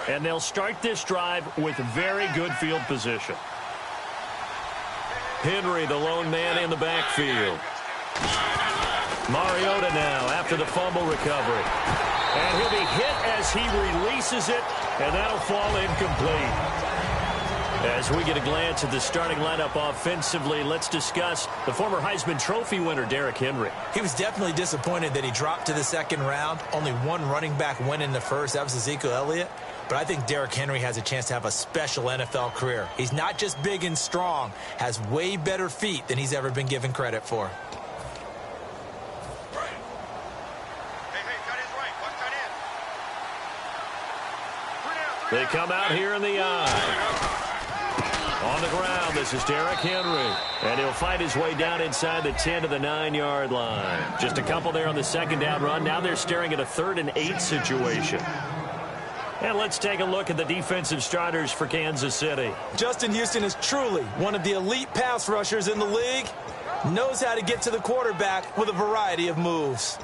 And they'll start this drive with very good field position. Henry, the lone man in the backfield. Mariota now after the fumble recovery. And he'll be hit as he releases it, and that'll fall incomplete. As we get a glance at the starting lineup offensively, let's discuss the former Heisman Trophy winner, Derrick Henry. He was definitely disappointed that he dropped to the second round. Only one running back win in the first. That was Ezekiel Elliott. But I think Derrick Henry has a chance to have a special NFL career. He's not just big and strong, has way better feet than he's ever been given credit for. They come out here in the eye. On the ground, this is Derrick Henry. And he'll fight his way down inside the 10 to the 9-yard line. Just a couple there on the second down run. Now they're staring at a 3rd and 8 situation. And let's take a look at the defensive starters for Kansas City. Justin Houston is truly one of the elite pass rushers in the league. Knows how to get to the quarterback with a variety of moves.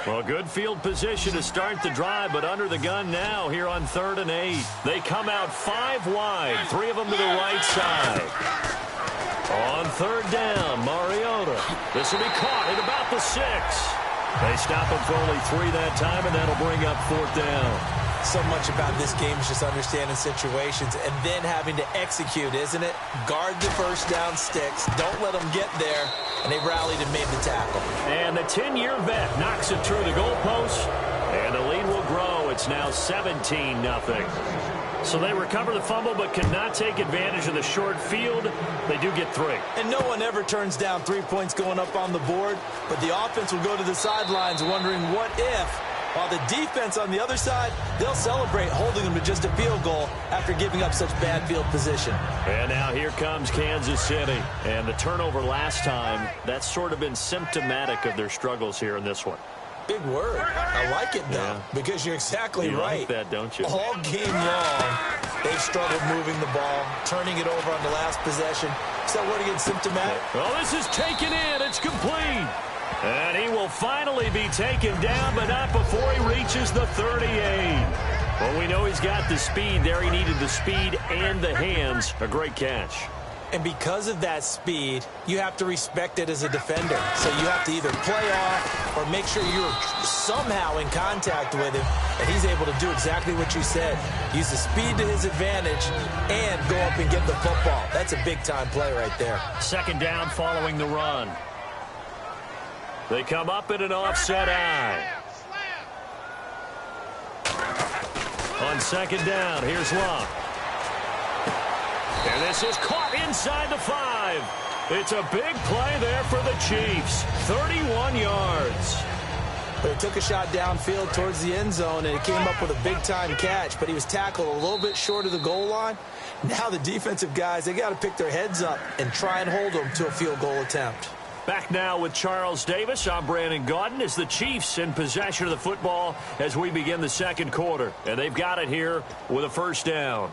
Well, good field position to start the drive, but under the gun now here on 3rd and 8. They come out 5 wide, 3 of them to the right side. On 3rd down, Mariota. This will be caught at about the 6. They stop him for only 3 that time, and that'll bring up 4th down. So much about this game is just understanding situations and then having to execute, isn't it? Guard the first down sticks. Don't let them get there. And they rallied and made the tackle. And the 10-year vet knocks it through the goalpost. And the lead will grow. It's now 17-0. So they recover the fumble but cannot take advantage of the short field. They do get 3. And no one ever turns down 3 points going up on the board. But the offense will go to the sidelines wondering what if. While the defense on the other side, they'll celebrate holding them to just a field goal after giving up such bad field position. And now here comes Kansas City. And the turnover last time, that's sort of been symptomatic of their struggles here in this one. Big word. I like it, though, because you're exactly right. You like that, don't you? All game long, they've struggled moving the ball, turning it over on the last possession. Is that word again symptomatic? Well, this is taken in. It's complete. And he will finally be taken down, but not before he reaches the 38. Well, we know he's got the speed there. He needed the speed and the hands. A great catch. And because of that speed, you have to respect it as a defender. So you have to either play off or make sure you're somehow in contact with him. And he's able to do exactly what you said. Use the speed to his advantage and go up and get the football. That's a big-time play right there. 2nd down following the run. They come up in an offset eye. On 2nd down, here's Love. And this is caught inside the 5. It's a big play there for the Chiefs. 31 yards. But he took a shot downfield towards the end zone, and it came up with a big-time catch, but he was tackled a little bit short of the goal line. Now the defensive guys, they got to pick their heads up and try and hold them to a field goal attempt. Back now with Charles Davis. I'm Brandon Gaudin as the Chiefs in possession of the football as we begin the 2nd quarter. And they've got it here with a 1st down.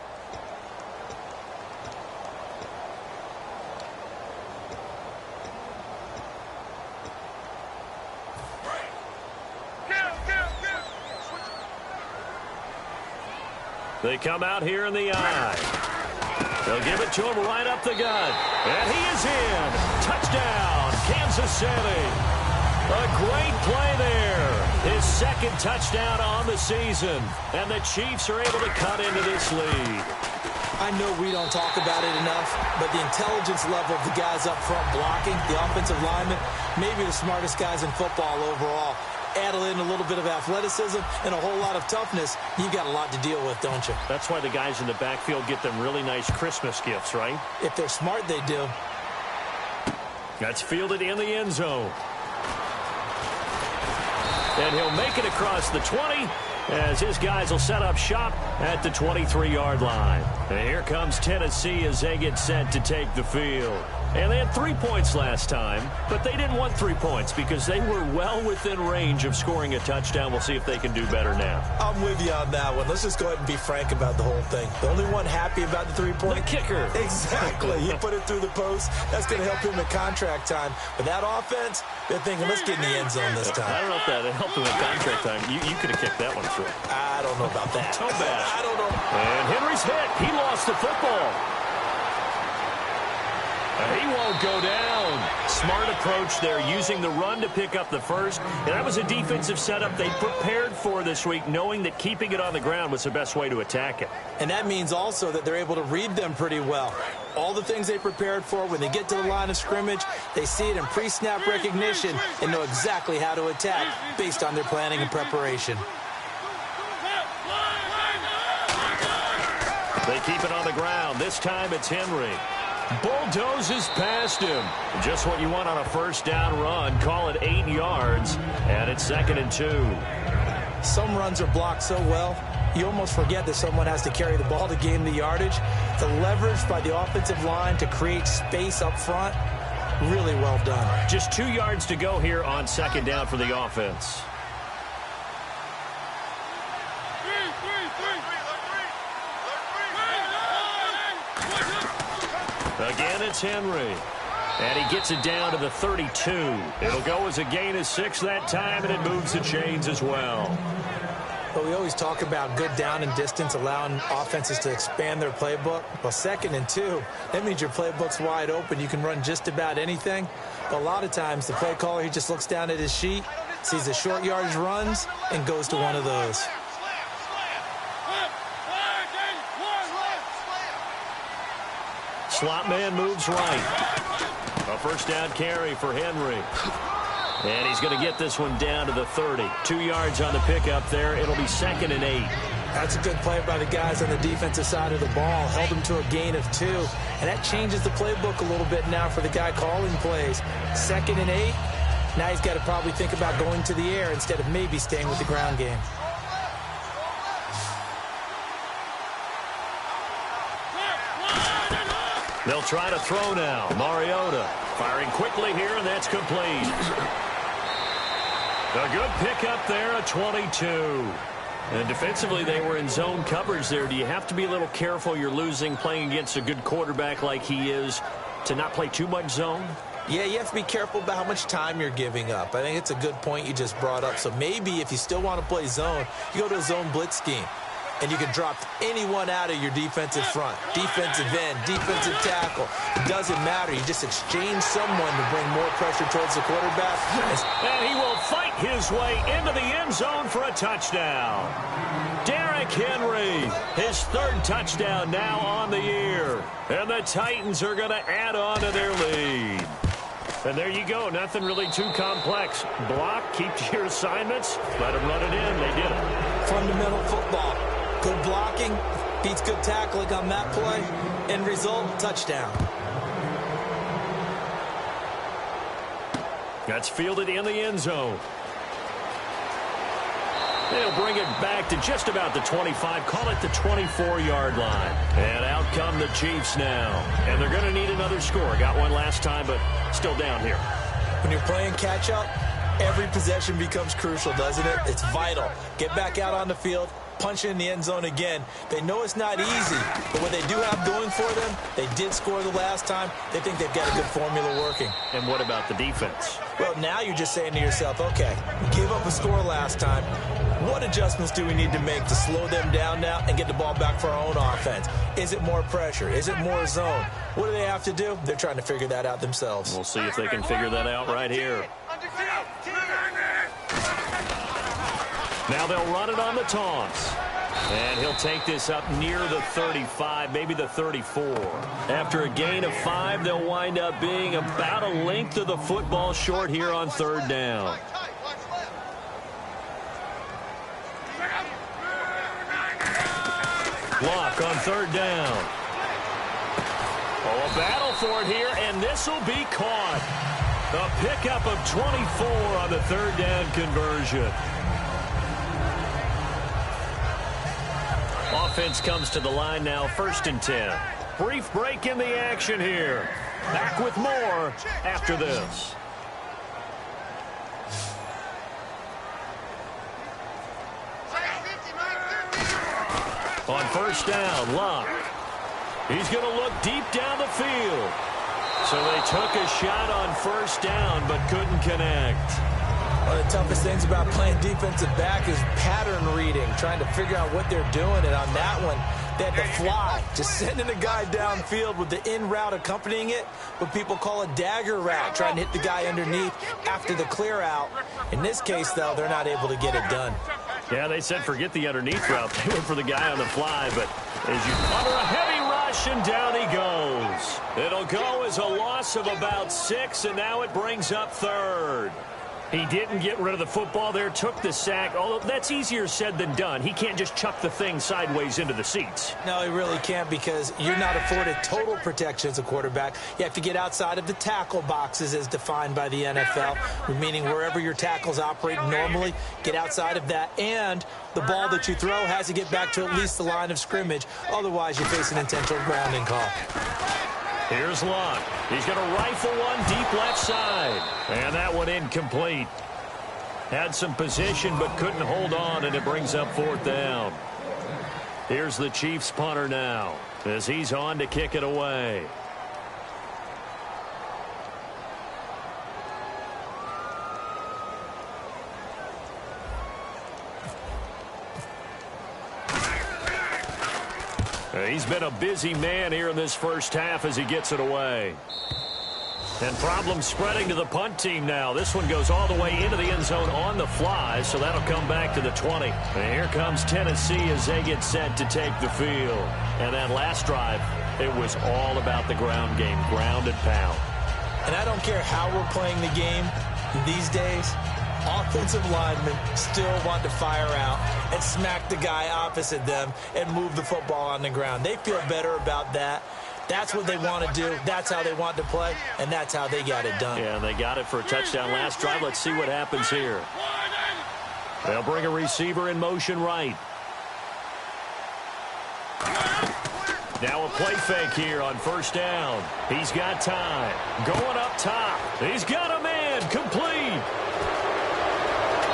They come out here in the eye. They'll give it to him right up the gut. And he is in. Touchdown, Kansas City. A great play there. His 2nd touchdown on the season. And the Chiefs are able to cut into this lead. I know we don't talk about it enough, but the intelligence level of the guys up front blocking, the offensive linemen, maybe the smartest guys in football overall. Add in a little bit of athleticism and a whole lot of toughness, you've got a lot to deal with, don't you? That's why the guys in the backfield get them really nice Christmas gifts, right? If they're smart, they do. That's fielded in the end zone. And he'll make it across the 20 as his guys will set up shop at the 23-yard line. And here comes Tennessee as they get set to take the field. And they had 3 points last time, but they didn't want 3 points because they were well within range of scoring a touchdown. We'll see if they can do better now. I'm with you on that one. Let's just go ahead and be frank about the whole thing. The only one happy about the 3-point? The kicker. Exactly. He put it through the post. That's going to help him in contract time. But that offense, they're thinking, let's get in the end zone this time. I don't know if that helped him in contract time. You could have kicked that one through. I don't know about that. So bad. I don't know. And Henry's hit. He lost the football. He won't go down. Smart approach there, using the run to pick up the first. And that was a defensive setup they prepared for this week, knowing that keeping it on the ground was the best way to attack it. And that means also that they're able to read them pretty well. All the things they prepared for, when they get to the line of scrimmage, they see it in pre-snap recognition and know exactly how to attack based on their planning and preparation. They keep it on the ground. This time it's Henry. Bulldozes past him. Just what you want on a first down run. Call it 8 yards, and it's 2nd and 2. Some runs are blocked so well, you almost forget that someone has to carry the ball to gain the yardage. The leverage by the offensive line to create space up front, really well done. Just 2 yards to go here on 2nd down for the offense. Again, it's Henry. And he gets it down to the 32. It'll go as a gain of 6 that time, and it moves the chains as well. But we always talk about good down and distance, allowing offenses to expand their playbook. Well, 2nd and 2, that means your playbook's wide open. You can run just about anything. But a lot of times, the play caller, he just looks down at his sheet, sees the short yardage runs, and goes to one of those. Slot man moves right. A first down carry for Henry. And he's going to get this one down to the 30. 2 yards on the pickup there. It'll be 2nd and 8. That's a good play by the guys on the defensive side of the ball. Held them to a gain of 2. And that changes the playbook a little bit now for the guy calling plays. 2nd and 8. Now he's got to probably think about going to the air instead of maybe staying with the ground game. They'll try to throw now. Mariota firing quickly here, and that's complete. A good pickup there at 22. And defensively, they were in zone coverage there. Do you have to be a little careful? You're losing, playing against a good quarterback like he is, to not play too much zone? Yeah, you have to be careful about how much time you're giving up. I think it's a good point you just brought up. So maybe if you still want to play zone, you go to a zone blitz scheme. And you can drop anyone out of your defensive front. Defensive end, defensive tackle. It doesn't matter. You just exchange someone to bring more pressure towards the quarterback. And he will fight his way into the end zone for a touchdown. Derrick Henry, his 3rd touchdown now on the year. And the Titans are going to add on to their lead. And there you go. Nothing really too complex. Block, keep to your assignments, let them run it in. They did it. Fundamental football. Good blocking, beats good tackling on that play. End result, touchdown. That's fielded in the end zone. They'll bring it back to just about the 25. Call it the 24-yard line. And out come the Chiefs now. And they're going to need another score. Got one last time, but still down here. When you're playing catch-up, every possession becomes crucial, doesn't it? It's vital. Get back out on the field. Punch in the end zone again. They know it's not easy, but what they do have going for them, they did score the last time. They think they've got a good formula working. And what about the defense? Well, now you're just saying to yourself, okay, we gave up a score last time. What adjustments do we need to make to slow them down now and get the ball back for our own offense? Is it more pressure? Is it more zone? What do they have to do? They're trying to figure that out themselves. We'll see if they can figure that out right here. Now they'll run it on the taunts. And he'll take this up near the 35, maybe the 34. After a gain of 5, they'll wind up being about a length of the football short here on 3rd down. Block on 3rd down. Oh, a battle for it here, and this will be caught. A pickup of 24 on the 3rd down conversion. Offense comes to the line now, 1st and 10. Brief break in the action here. Back with more after this. On first down, Luck. He's going to look deep down the field. So they took a shot on first down but couldn't connect. One of the toughest things about playing defensive back is pattern reading, trying to figure out what they're doing. And on that one, they had to fly, just sending a guy downfield with the in route accompanying it, what people call a dagger route, trying to hit the guy underneath after the clear out. In this case, though, they're not able to get it done. Yeah, they said forget the underneath route. They went for the guy on the fly, but as you under a heavy rush, and down he goes. It'll go as a loss of about 6, and now it brings up third. He didn't get rid of the football there, took the sack, although that's easier said than done. He can't just chuck the thing sideways into the seats. No, he really can't, because you're not afforded total protection as a quarterback. You have to get outside of the tackle boxes as defined by the NFL, meaning wherever your tackles operate normally, get outside of that, and the ball that you throw has to get back to at least the line of scrimmage. Otherwise, you face an intentional grounding call. Here's Luck. He's going to rifle one deep left side. And that one incomplete. Had some position but couldn't hold on, and it brings up fourth down. Here's the Chiefs punter now as he's on to kick it away. He's been a busy man here in this first half as he gets it away. And problems spreading to the punt team now. This one goes all the way into the end zone on the fly, so that'll come back to the 20. And here comes Tennessee as they get set to take the field. And that last drive, it was all about the ground game, ground and pound. And I don't care how we're playing the game these days, offensive linemen still want to fire out and smack the guy opposite them and move the football on the ground. They feel better about that. That's what they want to do. That's how they want to play, and that's how they got it done. Yeah, and they got it for a touchdown last drive. Let's see what happens here. They'll bring a receiver in motion right. Now a play fake here on first down. He's got time. Going up top. He's got a man. Complete.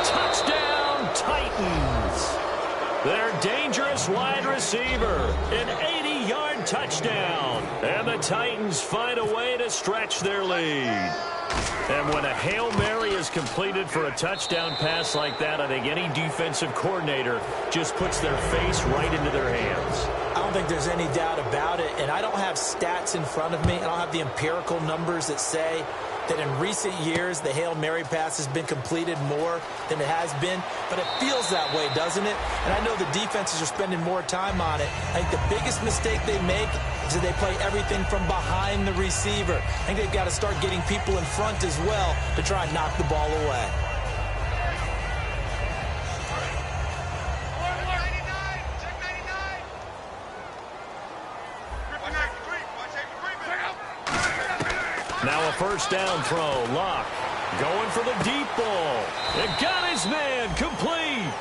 Touchdown, Titans. Their dangerous wide receiver. An 80-yard touchdown. And the Titans find a way to stretch their lead. And when a Hail Mary is completed for a touchdown pass like that, I think any defensive coordinator just puts their face right into their hands. I don't think there's any doubt about it, and I don't have stats in front of me. I don't have the empirical numbers that say that in recent years the Hail Mary pass has been completed more than it has been, but it feels that way, doesn't it? And I know the defenses are spending more time on it. I think the biggest mistake they make is that they play everything from behind the receiver. I think they've got to start getting people in front as well to try and knock the ball away. Now a first down throw. Luck going for the deep ball. It got his man. Complete.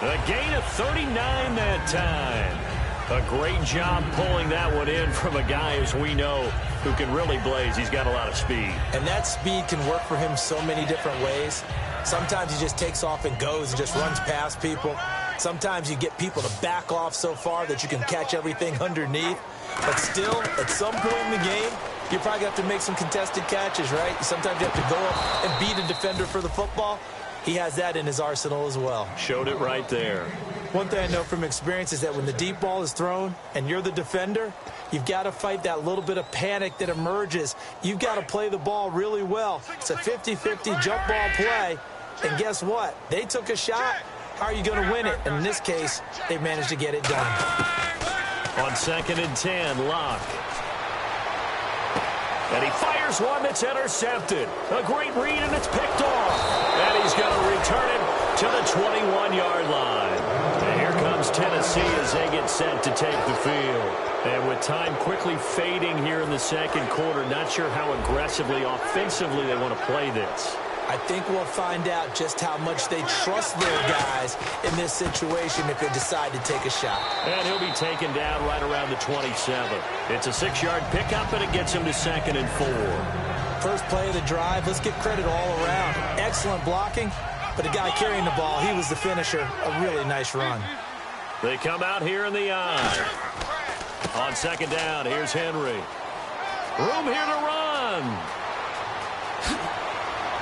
A gain of 39 that time. A great job pulling that one in from a guy, as we know, who can really blaze. He's got a lot of speed. And that speed can work for him so many different ways. Sometimes he just takes off and goes and just runs past people. Sometimes you get people to back off so far that you can catch everything underneath. But still, at some point in the game, you probably have to make some contested catches, right? Sometimes you have to go up and beat a defender for the football. He has that in his arsenal as well. Showed it right there. One thing I know from experience is that when the deep ball is thrown and you're the defender, you've got to fight that little bit of panic that emerges. You've got to play the ball really well. It's a 50-50 jump ball play. And guess what? They took a shot. How are you going to win it? And in this case, they managed to get it done. On 2nd and 10, Luck. And he fires one that's intercepted. A great read, and it's picked off. And he's going to return it to the 21-yard line. And here comes Tennessee as they get set to take the field. And with time quickly fading here in the second quarter, not sure how aggressively, offensively they want to play this. I think we'll find out just how much they trust their guys in this situation if they decide to take a shot. And he'll be taken down right around the 27. It's a 6-yard pickup, and it gets him to 2nd and 4. First play of the drive, let's give credit all around. Excellent blocking, but the guy carrying the ball, he was the finisher. A really nice run. They come out here in the eye. On 2nd down, here's Henry. Room here to run.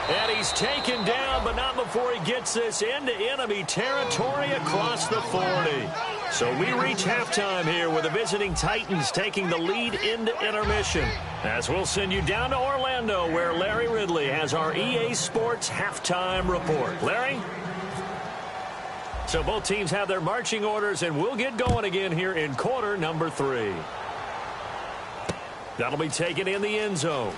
And he's taken down, but not before he gets this into enemy territory across the 40. So we reach halftime here with the visiting Titans taking the lead into intermission. As we'll send you down to Orlando, where Larry Ridley has our EA Sports halftime report. Larry? So both teams have their marching orders, and we'll get going again here in quarter number 3. That'll be taken in the end zone.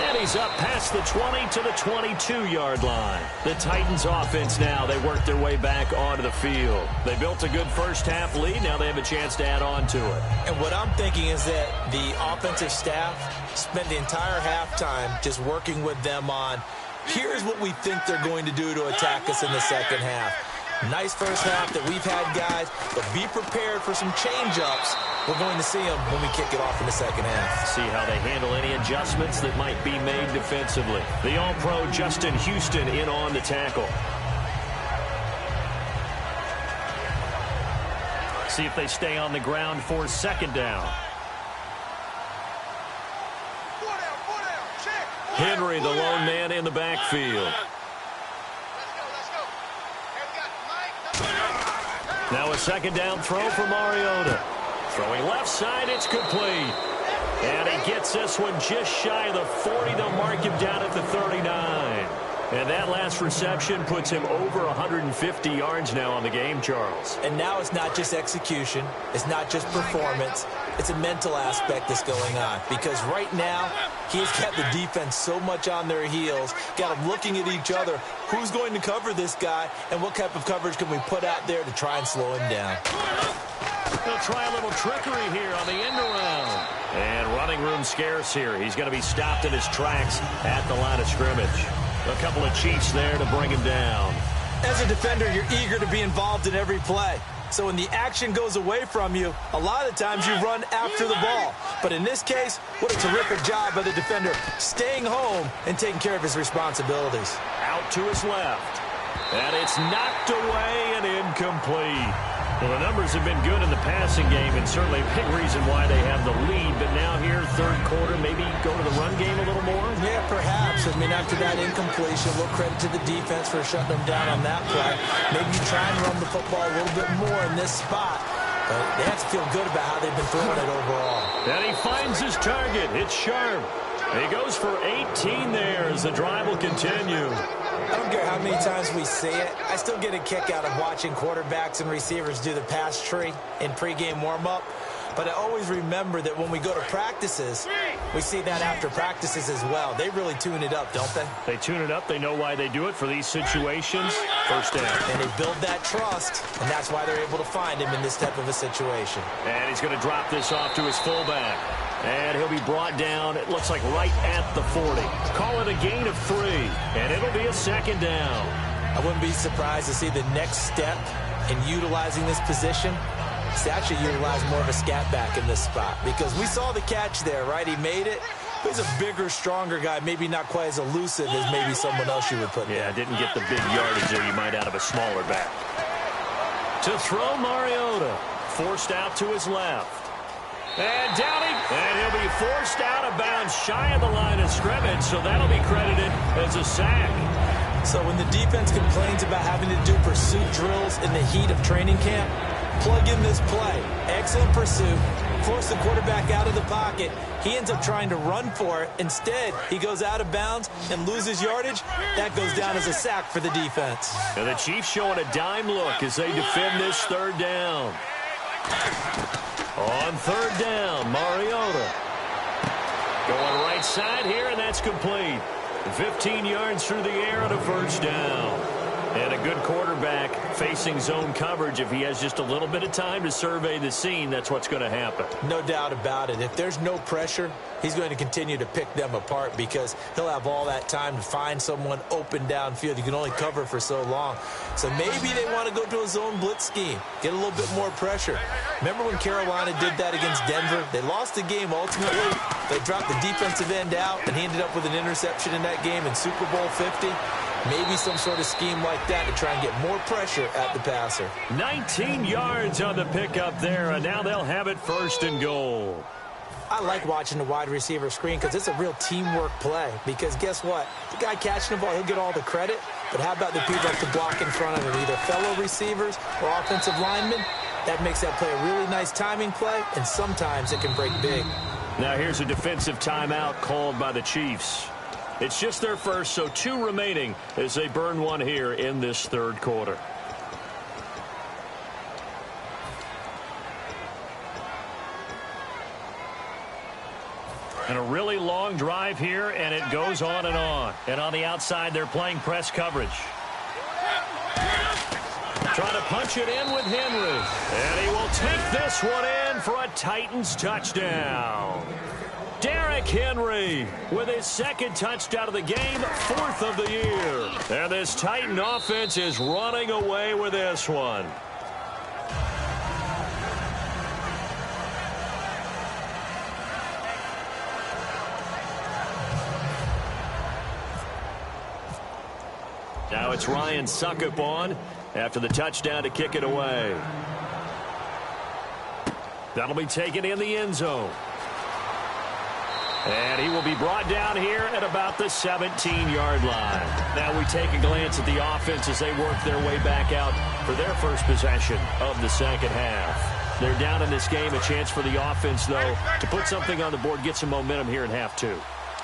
And he's up past the 20 to the 22-yard line. The Titans offense now, they work their way back onto the field. They built a good first-half lead. Now they have a chance to add on to it. And what I'm thinking is that the offensive staff spent the entire halftime just working with them on, here's what we think they're going to do to attack us in the second half. Nice first half that we've had, guys, but be prepared for some change-ups. We're going to see them when we kick it off in the second half. See how they handle any adjustments that might be made defensively. The All-Pro Justin Houston in on the tackle. See if they stay on the ground for 2nd down. Henry, the lone man in the backfield. Now a 2nd down throw for Mariota. Throwing left side, it's complete. And he gets this one just shy of the 40. They'll mark him down at the 39. And that last reception puts him over 150 yards now on the game, Charles. And now it's not just execution. It's not just performance. It's a mental aspect that's going on. Because right now, he's kept the defense so much on their heels, got them looking at each other. Who's going to cover this guy, and what type of coverage can we put out there to try and slow him down? They'll try a little trickery here on the end around. And running room scarce here. He's going to be stopped in his tracks at the line of scrimmage. A couple of cheats there to bring him down. As a defender, you're eager to be involved in every play. So when the action goes away from you, a lot of the times you run after the ball. But in this case, what a terrific job by the defender staying home and taking care of his responsibilities. Out to his left. And it's knocked away and incomplete. Well, the numbers have been good in the passing game, and certainly a big reason why they have the lead. But now here, 3rd quarter, maybe go to the run game a little more? Yeah, perhaps. I mean, after that incompletion, we'll credit to the defense for shutting them down on that play. Maybe you try and run the football a little bit more in this spot. But they have to feel good about how they've been throwing it overall. And he finds his target. It's sharp. He goes for 18 there as the drive will continue. I don't care how many times we see it. I still get a kick out of watching quarterbacks and receivers do the pass tree in pregame warm-up. But I always remember that when we go to practices, we see that after practices as well. They really tune it up, don't they? They tune it up. They know why they do it for these situations. First down. And they build that trust, and that's why they're able to find him in this type of a situation. And he's going to drop this off to his fullback. And he'll be brought down, it looks like right at the 40. Call it a gain of 3, and it'll be a 2nd down. I wouldn't be surprised to see the next step in utilizing this position is to actually utilize more of a scat back in this spot. Because we saw the catch there, right? He made it. He's a bigger, stronger guy, maybe not quite as elusive as maybe someone else you would put Yeah, there. didn't get the big yardage there you might out of a smaller back. To throw Mariota, forced out to his left. And down and he'll be forced out of bounds shy of the line of scrimmage, so that'll be credited as a sack. So when the defense complains about having to do pursuit drills in the heat of training camp, plug in this play. Excellent pursuit. Force the quarterback out of the pocket. He ends up trying to run for it. Instead, he goes out of bounds and loses yardage. That goes down as a sack for the defense. And the Chiefs showing a dime look as they defend this 3rd down. On 3rd down, Mariota. Going right side here, and that's complete. 15 yards through the air on a 1st down. And a good quarterback facing zone coverage, if he has just a little bit of time to survey the scene, that's what's going to happen. No doubt about it. If there's no pressure, he's going to continue to pick them apart because he'll have all that time to find someone open downfield. You can only cover for so long. So maybe they want to go to a zone blitz scheme, get a little bit more pressure. Remember when Carolina did that against Denver? They lost the game ultimately. They dropped the defensive end out, and he ended up with an interception in that game in Super Bowl 50. Maybe some sort of scheme like that to try and get more pressure at the passer. 19 yards on the pickup there, and now they'll have it 1st and goal. I like watching the wide receiver screen because it's a real teamwork play. Because guess what? The guy catching the ball, he'll get all the credit. But how about the people that can block in front of him, either fellow receivers or offensive linemen? That makes that play a really nice timing play, and sometimes it can break big. Now here's a defensive timeout called by the Chiefs. It's just their first, so 2 remaining as they burn one here in this 3rd quarter. And a really long drive here, and it goes on and on. And on the outside, they're playing press coverage. Trying to punch it in with Henry. And he will take this one in for a Titans touchdown. Derrick Henry with his 2nd touchdown of the game, 4th of the year. And this Titan offense is running away with this one. Now it's Ryan Sucka on after the touchdown to kick it away. That'll be taken in the end zone. And he will be brought down here at about the 17-yard line. Now we take a glance at the offense as they work their way back out for their first possession of the 2nd half. They're down in this game. A chance for the offense, though, to put something on the board, get some momentum here in half 2.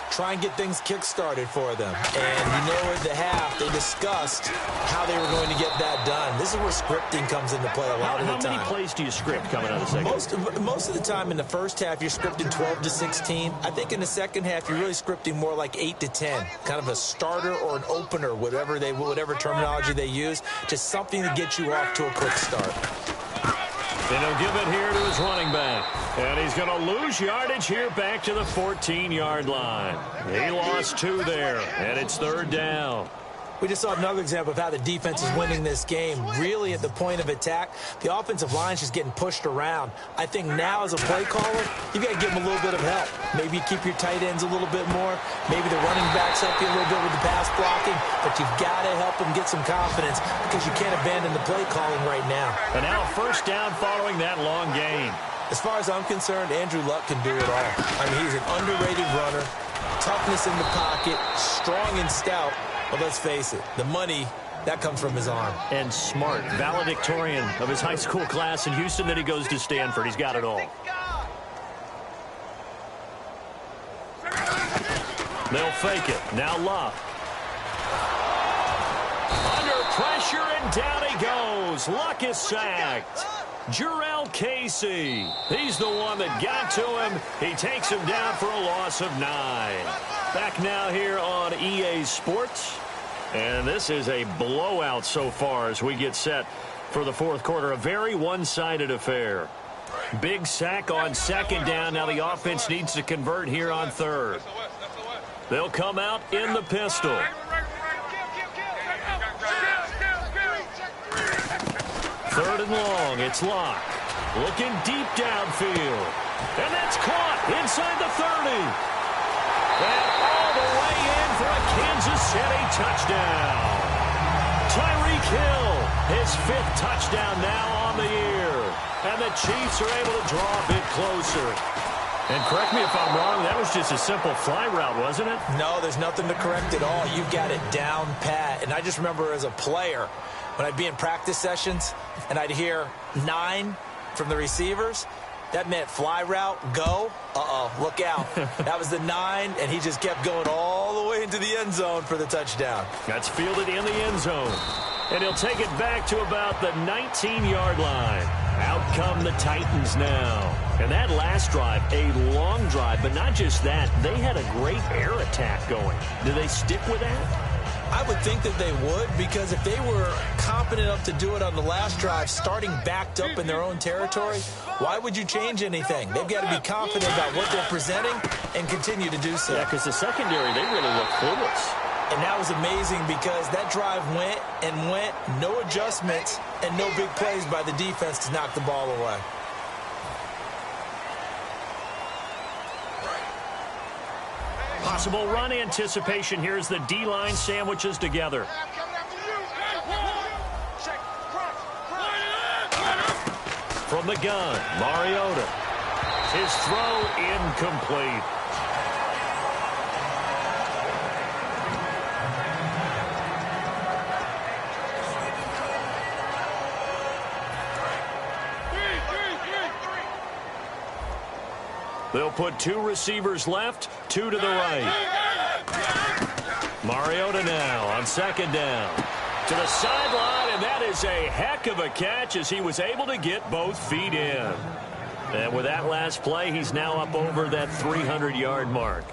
Try and get things kick-started for them. And you know, at the half, they discussed how they were going to get that done. This is where scripting comes into play a lot of the time. How many plays do you script coming out of the second? Most of the time in the first half, you're scripting 12 to 16. I think in the second half, you're really scripting more like 8 to 10. Kind of a starter or an opener, whatever terminology they use. Just something to get you off to a quick start. And he'll give it here to his running back. And he's going to lose yardage here back to the 14-yard line. He lost 2 there, and it's 3rd down. We just saw another example of how the defense is winning this game. Really at the point of attack, the offensive line's just getting pushed around. I think now as a play caller, you've got to give them a little bit of help. Maybe keep your tight ends a little bit more. Maybe the running backs help you a little bit with the pass blocking. But you've got to help them get some confidence because you can't abandon the play calling right now. And now a 1st down following that long gain. As far as I'm concerned, Andrew Luck can do it all. I mean, he's an underrated runner. Toughness in the pocket, strong and stout. But let's face it, the money, that comes from his arm. And smart, valedictorian of his high school class in Houston. Then he goes to Stanford. He's got it all. They'll fake it. Now Luck. Under pressure, and down he goes. Luck is sacked. Jarrell Casey. He's the one that got to him. He takes him down for a loss of 9. Back now here on EA Sports. And this is a blowout so far as we get set for the 4th quarter. A very one-sided affair. Big sack on 2nd down. Now the offense needs to convert here on 3rd. They'll come out in the pistol. 3rd and long. It's Locke. Looking deep downfield. And that's caught inside the 30. And all the way in for a Kansas City touchdown. Tyreek Hill, his 5th touchdown now on the year. And the Chiefs are able to draw a bit closer. And correct me if I'm wrong, that was just a simple fly route, wasn't it? No, there's nothing to correct at all. You've got it down pat. And I just remember as a player, when I'd be in practice sessions and I'd hear 9 from the receivers, that meant fly route, go. Look out. That was the 9, and he just kept going all the way into the end zone for the touchdown. That's fielded in the end zone. And he'll take it back to about the 19-yard line. Out come the Titans now. And that last drive, a long drive, but not just that. They had a great air attack going. Do they stick with that? I would think that they would, because if they were competent enough to do it on the last drive, starting backed up in their own territory, why would you change anything? They've got to be confident about what they're presenting and continue to do so. Yeah, because the secondary, they really look clueless. And that was amazing because that drive went and went, no adjustments, and no big plays by the defense to knock the ball away. Possible run anticipation. Here's the D-line sandwiches together. From the gun, Mariota. His throw incomplete. They'll put two receivers left, two to the right. Mariota now on second down. To the sideline, and that is a heck of a catch as he was able to get both feet in. And with that last play, he's now up over that 300-yard mark.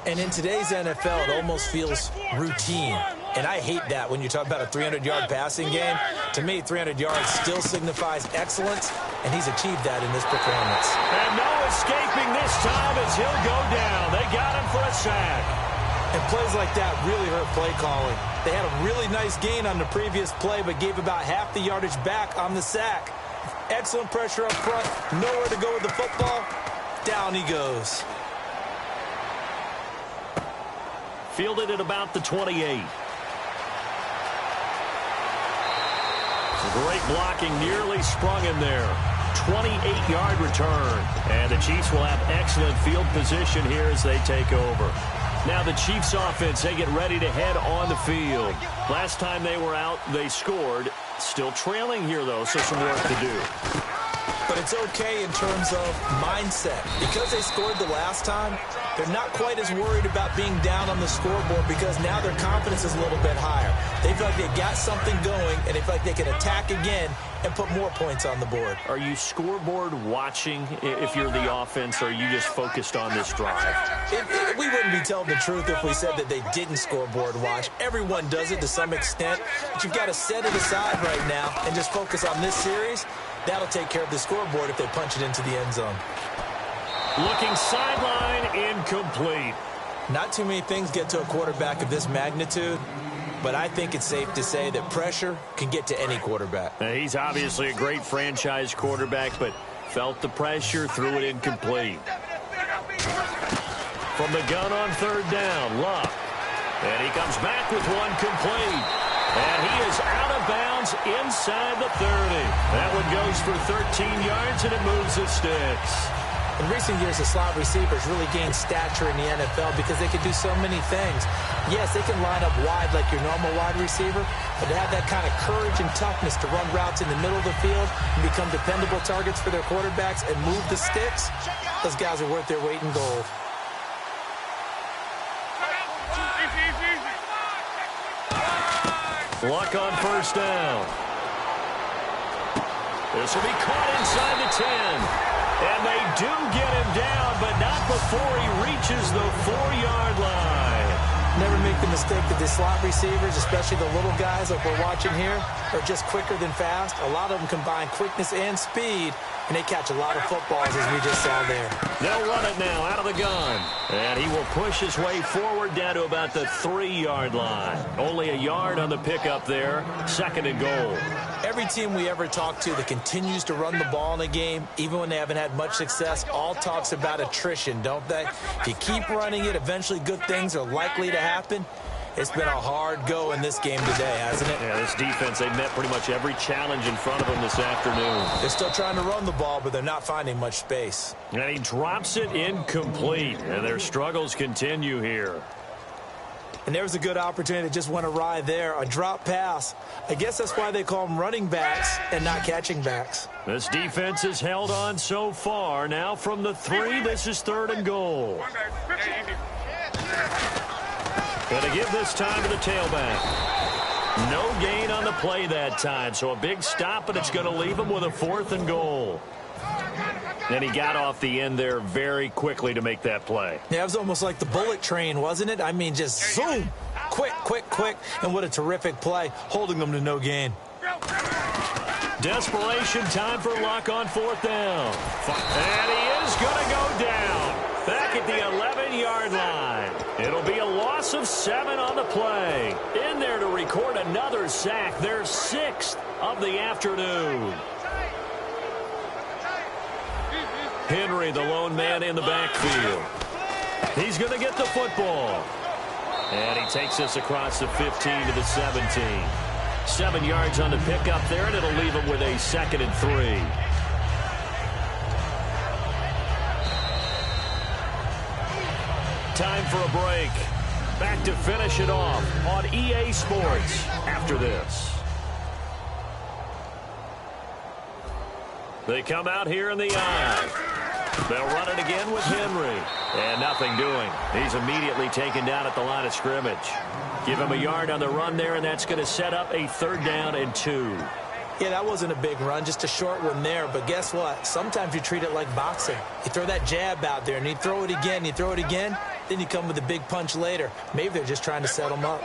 And in today's NFL, it almost feels routine. And I hate that when you talk about a 300-yard passing game. To me, 300 yards still signifies excellence, and he's achieved that in this performance. And no escaping this time as he'll go down. They got him for a sack. And plays like that really hurt play calling. They had a really nice gain on the previous play, but gave about half the yardage back on the sack. Excellent pressure up front, nowhere to go with the football. Down he goes. Fielded at about the 28. Great blocking, nearly sprung him there. 28-yard return. And the Chiefs will have excellent field position here as they take over. Now the Chiefs offense, they get ready to head on the field. Last time they were out, they scored. Still trailing here, though, so some work to do. But it's okay in terms of mindset. Because they scored the last time, they're not quite as worried about being down on the scoreboard because now their confidence is a little bit higher. They feel like they got something going, and they feel like they can attack again and put more points on the board. Are you scoreboard watching if you're the offense, or are you just focused on this drive? We wouldn't be telling the truth if we said that they didn't scoreboard watch. Everyone does it to some extent, but you've got to set it aside right now and just focus on this series. That'll take care of the scoreboard if they punch it into the end zone. Looking sideline, incomplete. Not too many things get to a quarterback of this magnitude, but I think it's safe to say that pressure can get to any quarterback. Now, he's obviously a great franchise quarterback, but felt the pressure, threw it incomplete. From the gun on third down, Luck. And he comes back with one complete. And he is out of bounds inside the 30. That one goes for 13 yards, and it moves the sticks. In recent years, the slot receivers really gained stature in the NFL because they can do so many things. Yes, they can line up wide like your normal wide receiver, but to have that kind of courage and toughness to run routes in the middle of the field and become dependable targets for their quarterbacks and move the sticks, those guys are worth their weight in gold. Luck on first down. This will be caught inside the 10. And they do get him down, but not before he reaches the 4-yard line. Never make the mistake that the slot receivers, especially the little guys like we're watching here, are just quicker than fast. A lot of them combine quickness and speed, and they catch a lot of footballs, as we just saw there. They'll run it now out of the gun. And he will push his way forward down to about the 3-yard line. Only a yard on the pickup there. Second and goal. Every team we ever talk to that continues to run the ball in a game, even when they haven't had much success, all talks about attrition, don't they? If you keep running it, eventually good things are likely to happen. It's been a hard go in this game today, hasn't it? Yeah, this defense, they met pretty much every challenge in front of them this afternoon. They're still trying to run the ball, but they're not finding much space. And he drops it incomplete, and their struggles continue here. And there was a good opportunity that just went awry there, a drop pass. I guess that's why they call them running backs and not catching backs. This defense has held on so far. Now from the 3, this is third and goal. Going to give this time to the tailback. No gain on the play that time, so a big stop, but it's going to leave him with a 4th and goal. And he got off the end there very quickly to make that play. Yeah, it was almost like the bullet train, wasn't it? I mean, just zoom. Quick, quick, quick. And what a terrific play, holding them to no gain. Desperation time for Luck on 4th down. And he is going to go down. Back at the 11-yard line. It'll be a loss of 7 on the play. In there to record another sack. Their 6th of the afternoon. Henry, the lone man in the backfield. He's going to get the football. And he takes us across the 15 to the 17. 7 yards on the pickup there, and it'll leave him with a 2nd and 3. Time for a break. Back to finish it off on EA Sports after this. They come out here in the eye. They'll run it again with Henry. And nothing doing. He's immediately taken down at the line of scrimmage. Give him a yard on the run there, and that's going to set up a 3rd down and 2. Yeah, that wasn't a big run, just a short one there. But guess what? Sometimes you treat it like boxing. You throw that jab out there, and you throw it again, you throw it again, then you come with a big punch later. Maybe they're just trying to set him up.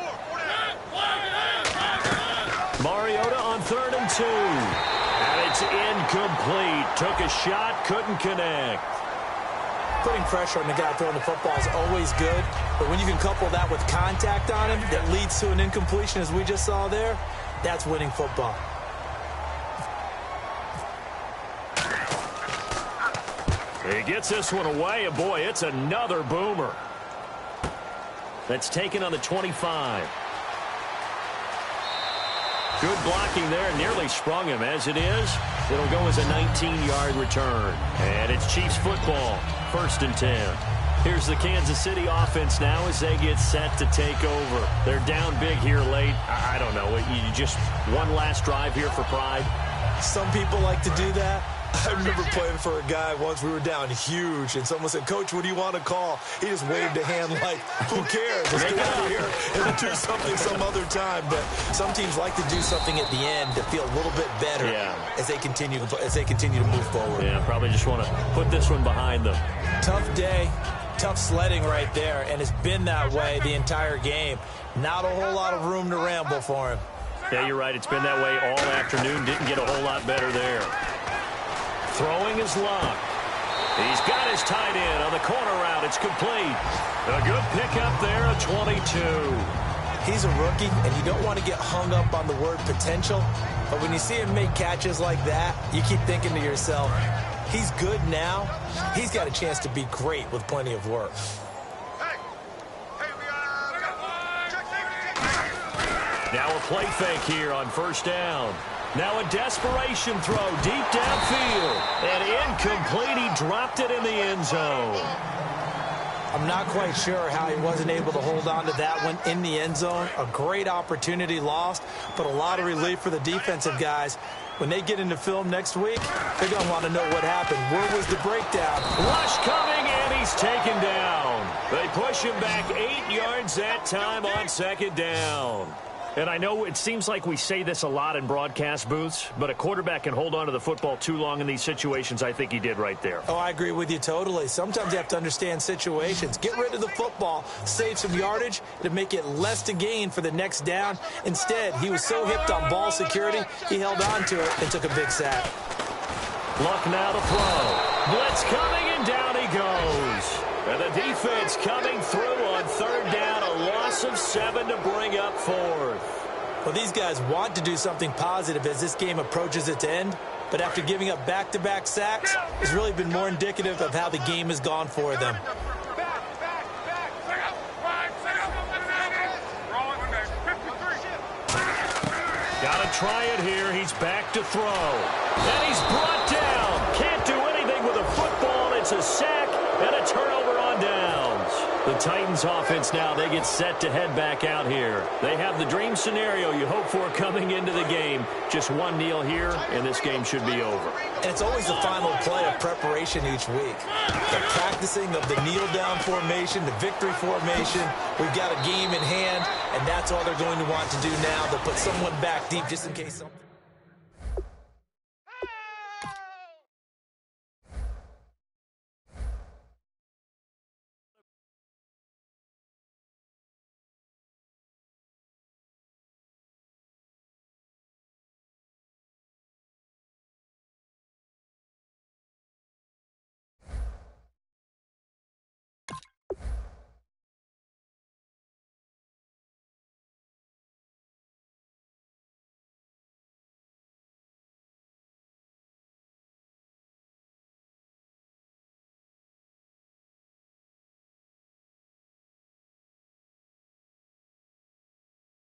Mariota on 3rd and 2. And it's incomplete. Took a shot, couldn't connect. Putting pressure on the guy throwing the football is always good, but when you can couple that with contact on him that leads to an incompletion, as we just saw there, that's winning football. He gets this one away, and boy, it's another boomer. That's taken on the 25. Good blocking there, nearly sprung him. As it is, it'll go as a 19-yard return. And it's Chiefs football, 1st and 10. Here's the Kansas City offense now as they get set to take over. They're down big here late. I don't know. You just one last drive here for pride. Some people like to do that. I remember playing for a guy once. We were down huge, and someone said, "Coach, what do you want to call?" He just waved a hand like, "Who cares? Let's get out of here and do something some other time." But some teams like to do something at the end to feel a little bit better as they continue to move forward. Yeah, probably just want to put this one behind them. Tough day, tough sledding right there, and it's been that way the entire game. Not a whole lot of room to ramble for him. Yeah, you're right. It's been that way all afternoon. Didn't get a whole lot better there. Throwing his Luck. He's got his tight end on the corner route. It's complete. A good pickup there, a 22. He's a rookie, and you don't want to get hung up on the word potential. But when you see him make catches like that, you keep thinking to yourself, he's good now. He's got a chance to be great with plenty of work. Now a play fake here on 1st down. Now a desperation throw deep downfield. And incomplete. He dropped it in the end zone. I'm not quite sure how he wasn't able to hold on to that one in the end zone. A great opportunity lost, but a lot of relief for the defensive guys. When they get into film next week, they're going to want to know what happened. Where was the breakdown? Rush coming, and he's taken down. They push him back 8 yards that time on 2nd down. And I know it seems like we say this a lot in broadcast booths, but a quarterback can hold on to the football too long in these situations. I think he did right there. Oh, I agree with you totally. Sometimes you have to understand situations. Get rid of the football, save some yardage to make it less to gain for the next down. Instead, he was so hipped on ball security, he held on to it and took a big sack. Luck now to throw. Blitz coming, and down he goes. And the defense coming through on 3rd down, a loss of 7 to bring up 4th. Well, these guys want to do something positive as this game approaches its end, but after giving up back-to-back sacks, it's really been more indicative of how the game has gone for them. Gotta try it here. He's back to throw. And he's brought down. Can't do anything with a football. It's a sack and a turnover on downs. The Titans offense now, they get set to head back out here. They have the dream scenario you hope for coming into the game. Just one kneel here, and this game should be over. And it's always the final play of preparation each week. The practicing of the kneel-down formation, the victory formation. We've got a game in hand, and that's all they're going to want to do now. They'll put someone back deep just in case something.